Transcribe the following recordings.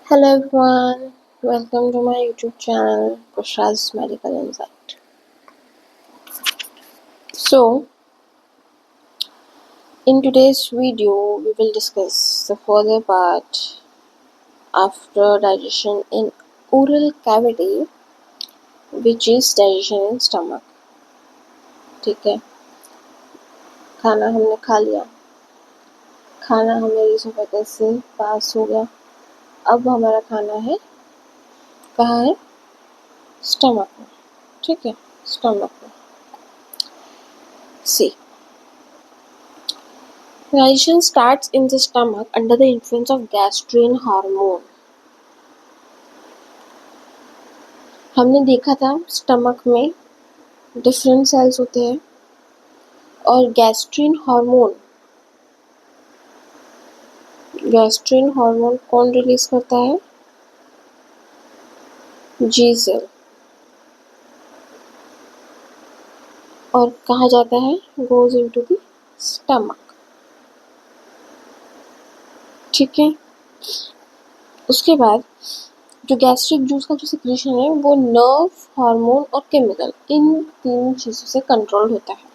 Hello everyone, welcome to my YouTube channel Kushra's Medical Insight. So, in today's video, we will discuss the further part after digestion in oral cavity, which is digestion in stomach. ठीक है, खाना हमने खा लिया, खाना हमारे oesophagus से पास हो गया, अब हमारा खाना है कहाँ है? स्टमक में. ठीक है, स्टमक में. सी Digestion starts in the stomach under the influence of gastrin hormone. हमने देखा था स्टमक में डिफरेंट सेल्स होते हैं और गैस्ट्रिन हार्मोन कौन रिलीज करता है? जी सेल. और कहा जाता है गोज इनटू द स्टमक. ठीक है, उसके बाद जो गैस्ट्रिक जूस का जो सिक्रीशन है वो नर्व, हार्मोन और केमिकल, इन तीन चीज़ों से कंट्रोल होता है.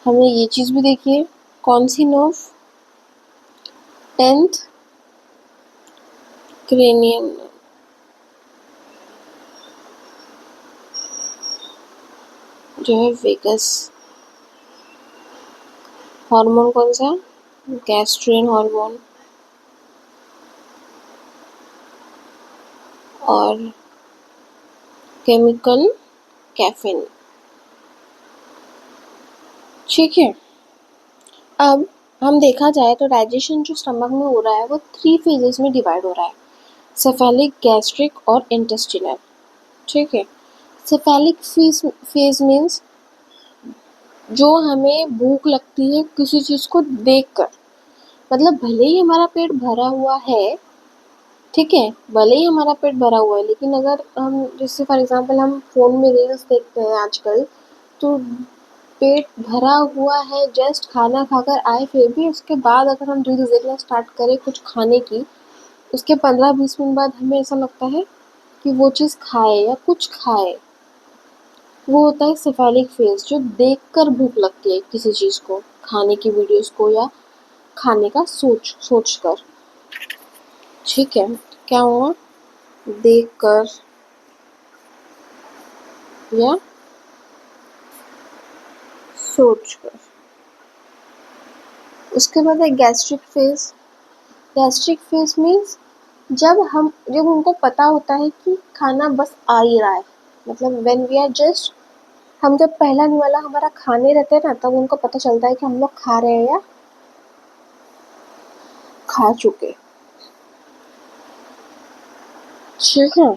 हमने ये चीज़ भी देखी है. कौन सी नर्व? 10th cranium nerve. जो है वेगस. हार्मोन कौन सा? Gastrin hormone. और केमिकल कैफीन. ठीक है, अब हम देखा जाए तो डाइजेशन जो स्टमक में हो रहा है वो 3 फेजेस में डिवाइड हो रहा है. सेफेलिक, गैस्ट्रिक और इंटेस्टिनल. ठीक है, सेफेलिक फेज मीन्स जो हमें भूख लगती है किसी चीज़ को देखकर. मतलब भले ही हमारा पेट भरा हुआ है, ठीक है, भले ही हमारा पेट भरा हुआ है, लेकिन अगर हम जैसे फॉर एग्जांपल हम फ़ोन में रील्स देखते हैं आजकल, तो पेट भरा हुआ है, जस्ट खाना खाकर आए, फिर भी उसके बाद अगर हम रील्स देखना स्टार्ट करें कुछ खाने की, उसके 15-20 मिनट बाद हमें ऐसा लगता है कि वो चीज़ खाए या कुछ खाए. वो होता है सेफेलिक फेज, जो देखकर भूख लगती है किसी चीज़ को, खाने की वीडियोस को या खाने का सोच कर. ठीक है, क्या हुआ? देखकर या सोचकर. उसके बाद है gastric phase. Gastric phase means जब उनको पता होता है कि खाना बस आ ही रहा है. मतलब व्हेन वी आर जस्ट, हम जब पहला निवाला हमारा खाने रहते हैं ना, तब उनको पता चलता है कि हम लोग खा रहे हैं या खा चुके. ठीक है,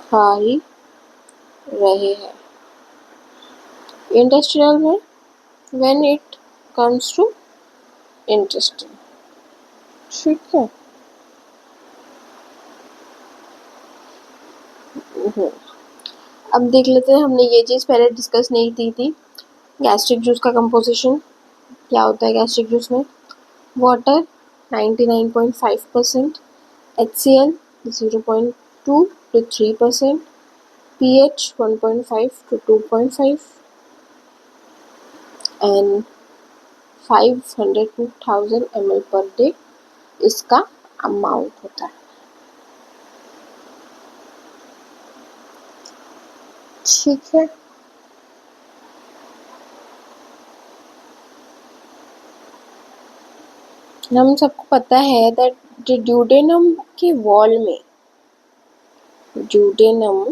खा ही रहे हैं. इंटेस्टिनल में when it comes to intestine. ठीक है. अब देख लेते हैं, हमने ये चीज़ पहले डिस्कस नहीं की थी. गैस्ट्रिक जूस का कंपोजिशन क्या होता है? गैस्ट्रिक जूस में water 99.5%, HCl 0.2 to 3%, pH 1.5 to 2.5 and 500 to 1000 ml per day इसका अमाउंट होता है. ठीक है, हम सबको पता है दैट ड्यूडेनम के वॉल में, ड्यूडेनम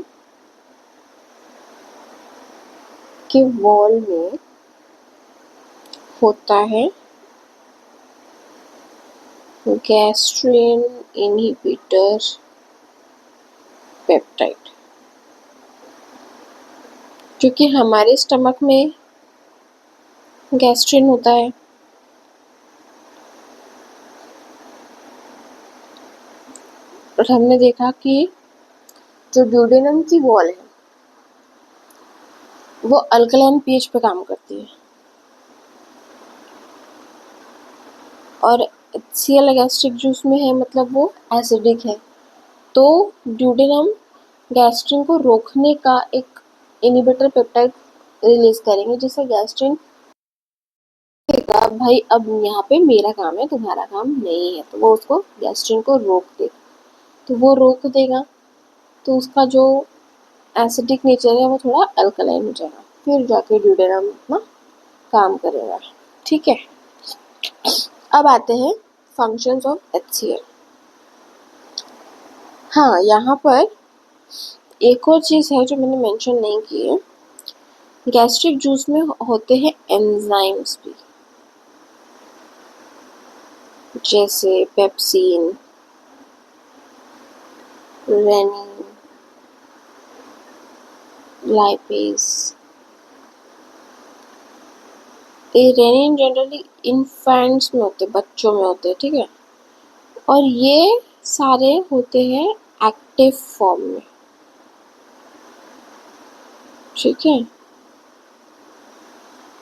के वॉल में होता है गैस्ट्रिन इनहिबिटर पेप्टाइड, क्योंकि हमारे स्टमक में गैस्ट्रिन होता है. और हमने देखा कि जो ड्यूडेनम की वॉल है वो अल्कलाइन पीएच पे काम करती है. और HCl गैस्ट्रिक जूस में है, मतलब वो एसिडिक है। तो ड्यूडेनम गैस्ट्रिन को रोकने का एक इनहिबिटर पेप्टाइड रिलीज करेंगे, जिससे गैस्ट्रिन कहेगा भाई अब यहाँ पे मेरा काम है, तुम्हारा काम नहीं है, तो वो उसको गैस्ट्रिन को रोक देगा। तो वो रोक देगा तो उसका जो एसिडिक नेचर है वो थोड़ा अल्कलाइन हो जाएगा, फिर जाके ड्यूडेनम अपना काम करेगा। ठीक है, अब आते हैं फंक्शंस ऑफ HCl। हाँ, यहाँ पर एक और चीज़ है जो मैंने मेंशन नहीं की है। गैस्ट्रिक जूस में होते हैं एंजाइम्स भी, जैसे पेप्सिन, रेनिन, लाइपेज। ये रेनिन जनरली इन्फेंट्स में होते हैं, बच्चों में होते हैं, ठीक है। और ये सारे होते हैं एक्टिव फॉर्म में, ठीक है।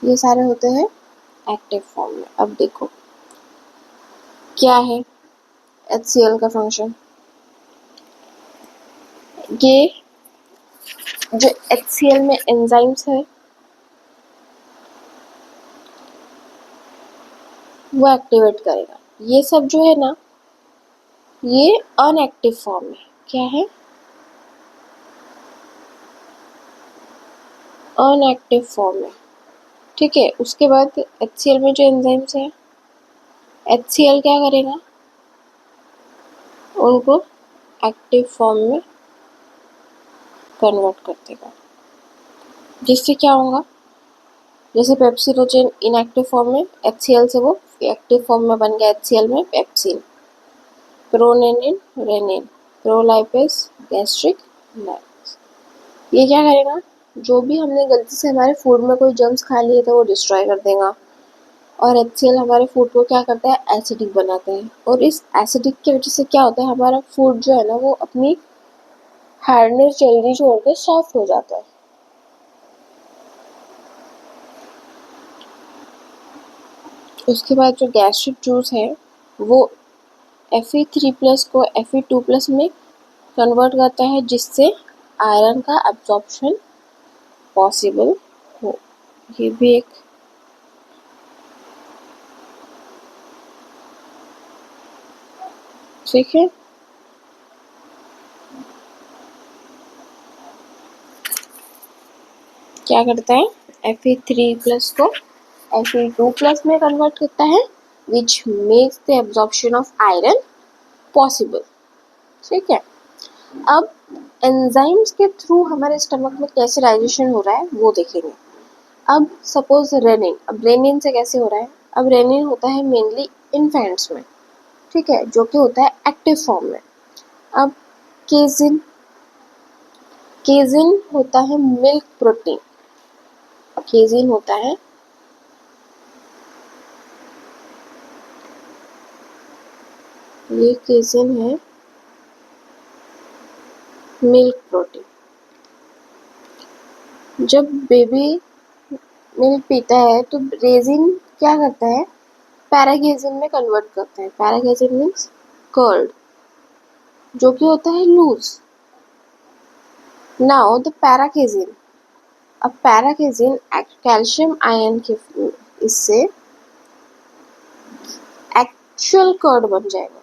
ये सारे होते हैं एक्टिव फॉर्म में। अब देखो क्या है HCl का फंक्शन। ये जो HCl में एंजाइम्स है वो एक्टिवेट करेगा। ये सब जो है ना, ये अनएक्टिव फॉर्म में। क्या है? अनएक्टिव फॉर्म में, ठीक है। उसके बाद HCl में जो एंजाइम्स है, HCl क्या करेगा, उनको एक्टिव फॉर्म में कन्वर्ट कर देगा, जिससे क्या होगा, जैसे पेप्सिनोजेन इनएक्टिव फॉर्म में, HCl से वो एक्टिव फॉर्म में बन गया HCl में pepsin, prorennin, rennin, prolipase, gastric lipase. ये क्या करेगा, जो भी हमने गलती से हमारे फूड में कोई जर्म्स खा लिए थे वो डिस्ट्रॉय कर देगा। और HCl हमारे फूड को क्या करता है, एसिडिक बनाता है। और इस एसिडिक की वजह से क्या होता है, हमारा फूड जो है ना वो अपनी हार्डनेस जल्दी छोड़ के सॉफ्ट हो जाता है। उसके बाद जो गैस्ट्रिक जूस है वो Fe3+ को Fe2+ में कन्वर्ट करता है, जिससे आयरन का एब्जॉर्प्शन पॉसिबल हो। ये भी एक ठीक है। क्या करता है, Fe3+ को Fe2+ में कन्वर्ट करता है, which makes the absorption of iron possible. ठीक है। अब एंजाइम्स के थ्रू हमारे स्टमक में कैसे डाइजेशन हो रहा है वो देखेंगे। अब सपोज रेनिन, अब रेनिन से कैसे हो रहा है, अब रेनिन होता है मेनली इन्फेंट्स में, ठीक है, जो कि होता है एक्टिव फॉर्म में। अब केजिन, केजिन होता है मिल्क प्रोटीन, केजिन होता है ये केजिन है मिल्क प्रोटीन। जब बेबी मिल्क पीता है तो रेजिन क्या करता है, पैराकेजिन में कन्वर्ट करता है। पैराकेजिन मीन्स कर्ड, जो कि होता है लूज। नाउ द पैराकेजिन, अब पैराकेजिन कैल्शियम आयन के इससे एक्चुअल कर्ड बन जाएगा।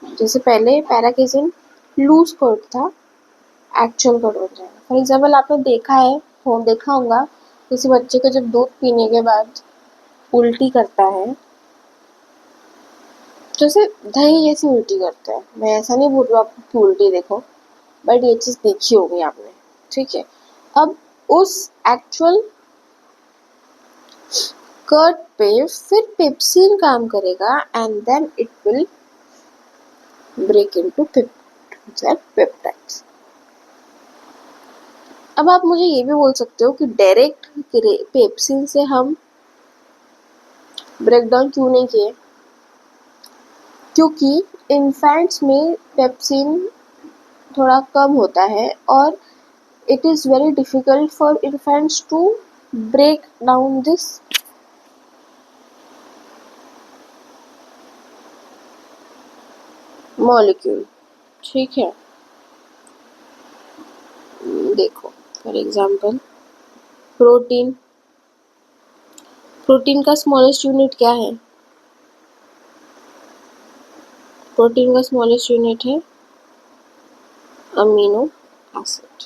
जैसे पहले पैराकेजिन लूज कर्ड था, एक्चुअल कर्ड बन जाएगा। फॉर एग्जाम्पल आपने देखा होगा किसी बच्चे को जब दूध पीने के बाद उल्टी करता है, जैसे दही जैसी उल्टी करता है। मैं ऐसा नहीं बोल रहा आपकी उल्टी देखो, बट ये चीज़ देखी होगी आपने, ठीक है। अब उस एक्चुअल कर्ड पे फिर पेप्सिन काम करेगा and then it will break into peptides. अब आप मुझे ये भी बोल सकते हो कि डायरेक्ट पेप्सिन से हम ब्रेकडाउन क्यों नहीं किए, क्योंकि इन्फेंट्स में पेप्सिन थोड़ा कम होता है और it is very difficult for infants to break down this molecule. ठीक है, देखो फॉर एग्जांपल प्रोटीन। प्रोटीन का स्मॉलेस्ट यूनिट क्या है? प्रोटीन का स्मॉलेस्ट यूनिट है अमीनो एसिड।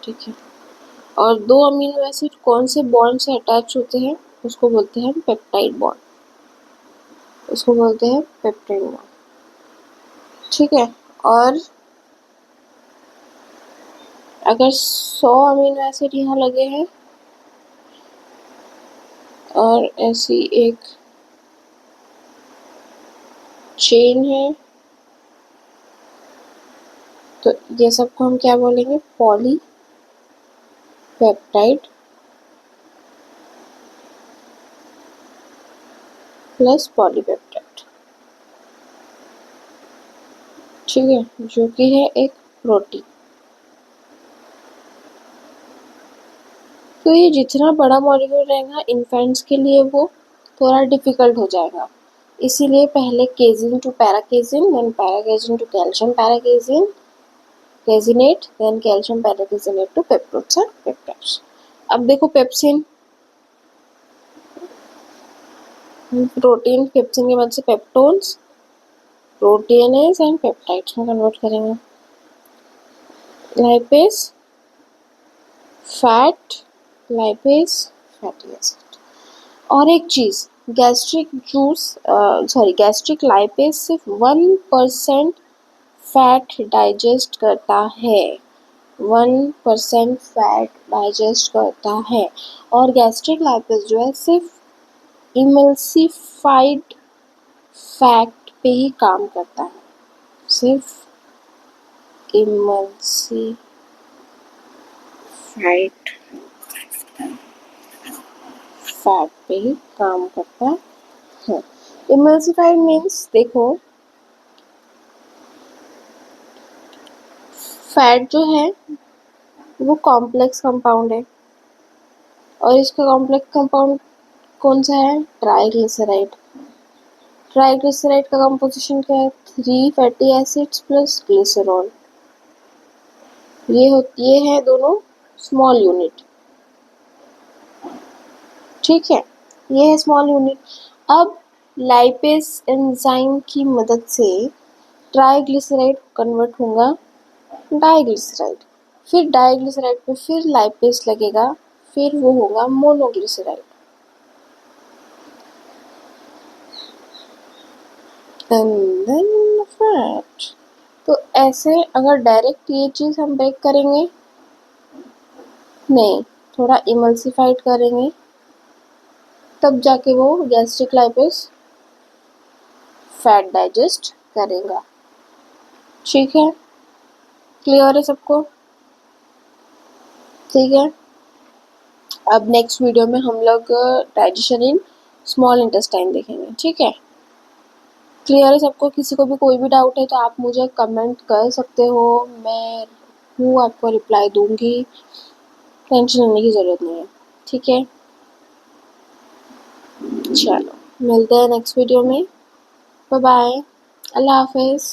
ठीक है, और दो अमीनो एसिड कौन से बॉन्ड से अटैच होते हैं? उसको बोलते हैं पेप्टाइड बॉन्ड। उसको बोलते हैं पेप्टाइड बॉन्ड। ठीक है, और अगर 100 अमीनो एसिड यहाँ लगे हैं और ऐसी एक चेन है, तो ये सबको हम क्या बोलेंगे? Polypeptide plus polypeptide. ठीक है, जो कि है एक प्रोटीन। तो ये जितना बड़ा मॉलिक्यूल रहेगा इन्फेंट्स के लिए वो थोड़ा डिफिकल्ट हो जाएगा, इसीलिए पहले casein to paracasein, then paracasein to calcium paracasein caseinate, then calcium paracaseinate to peptones और पेप्टाइड्स। अब देखो पेप्सिन, प्रोटीन पेप्सिन के मदद से पेप्टोन्स, प्रोटीनेज एंड पेप्टाइड्स में कन्वर्ट करेंगे। Lipase fat, lipase fatty acid. और एक चीज, गैस्ट्रिक लाइपेज सिर्फ 1% फैट डाइजेस्ट करता है, 1% फैट डाइजेस्ट करता है। और गैस्ट्रिक लाइपेज जो है सिर्फ इमल्सिफाइड फैट पे ही काम करता है, सिर्फ इमल्सिफाइड फैट पे ही काम करता है। इमल्सिफाइड मीन्स देखो फैट जो है वो कॉम्प्लेक्स कंपाउंड है, और इसका कॉम्प्लेक्स कंपाउंड कौन सा है? ट्राइग्लिसराइड। ट्राइग्लिसराइड का कंपोजिशन क्या है? 3 फैटी एसिड्स प्लस ग्लिसरॉल। ये है दोनों स्मॉल यूनिट। ठीक है, ये है स्मॉल यूनिट। अब लाइपेज एंजाइम की मदद से ट्राइग्लिसराइड कन्वर्ट होगा डाइग्लिसराइड, फिर डाइग्लिसराइड पे फिर लाइपेज लगेगा, फिर वो होगा मोनोग्लिसराइड। And then fat. तो ऐसे अगर डायरेक्ट ये चीज़ हम ब्रेक करेंगे नहीं, थोड़ा इमल्सिफाइड करेंगे, तब जाके वो गैस्ट्रिक लाइपेज फैट डाइजेस्ट करेगा। ठीक है, क्लियर है सबको? ठीक है, अब नेक्स्ट वीडियो में हम लोग डाइजेशन इन स्मॉल इंटेस्टाइन देखेंगे। ठीक है, क्लियर है सबको? किसी को भी कोई भी डाउट है तो आप मुझे कमेंट कर सकते हो, मैं हूँ आपको रिप्लाई दूंगी, टेंशन लेने की ज़रूरत नहीं है। ठीक है, चलो मिलते हैं नेक्स्ट वीडियो में। बाय बाय, अल्लाह हाफिज़।